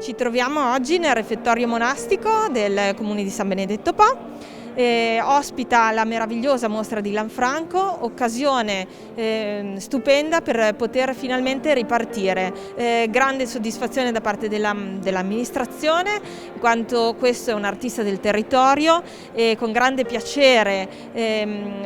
Ci troviamo oggi nel refettorio monastico del comune di San Benedetto Po. Ospita la meravigliosa mostra di Lanfranco, occasione stupenda per poter finalmente ripartire. Grande soddisfazione da parte dell'amministrazione, in quanto questo è un artista del territorio e con grande piacere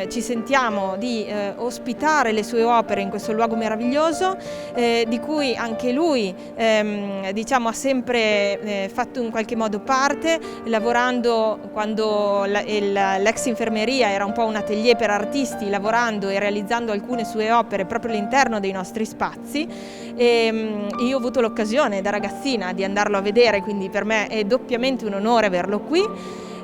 ci sentiamo di ospitare le sue opere in questo luogo meraviglioso, di cui anche lui ha sempre fatto in qualche modo parte, lavorando quando l'ex infermeria era un po' un atelier per artisti, lavorando e realizzando alcune sue opere proprio all'interno dei nostri spazi. Io ho avuto l'occasione da ragazzina di andarlo a vedere, quindi per me è doppiamente un onore averlo qui.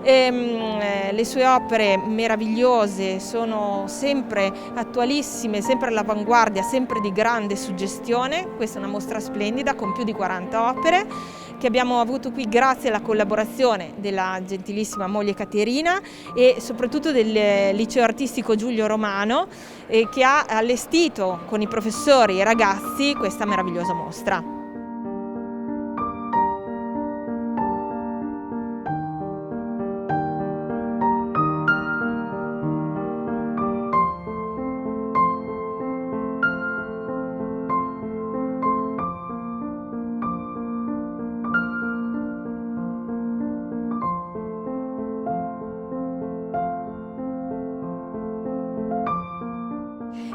Le sue opere meravigliose sono sempre attualissime, sempre all'avanguardia, sempre di grande suggestione. Questa è una mostra splendida con più di 40 opere che abbiamo avuto qui grazie alla collaborazione della gentilissima moglie Caterina e soprattutto del liceo artistico Giulio Romano, che ha allestito con i professori e i ragazzi questa meravigliosa mostra.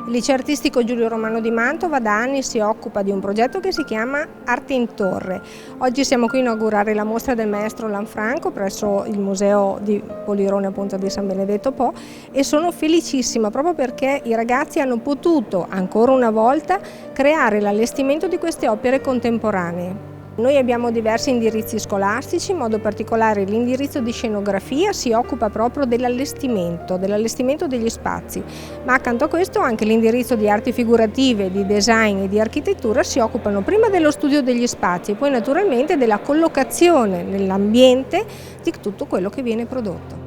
Il liceo artistico Giulio Romano di Mantova da anni si occupa di un progetto che si chiama Arte in Torre. Oggi siamo qui a inaugurare la mostra del maestro Lanfranco presso il museo di Polirone, appunto, di San Benedetto Po, e sono felicissima proprio perché i ragazzi hanno potuto ancora una volta creare l'allestimento di queste opere contemporanee. Noi abbiamo diversi indirizzi scolastici, in modo particolare l'indirizzo di scenografia si occupa proprio dell'allestimento degli spazi, ma accanto a questo anche l'indirizzo di arti figurative, di design e di architettura si occupano prima dello studio degli spazi e poi naturalmente della collocazione nell'ambiente di tutto quello che viene prodotto.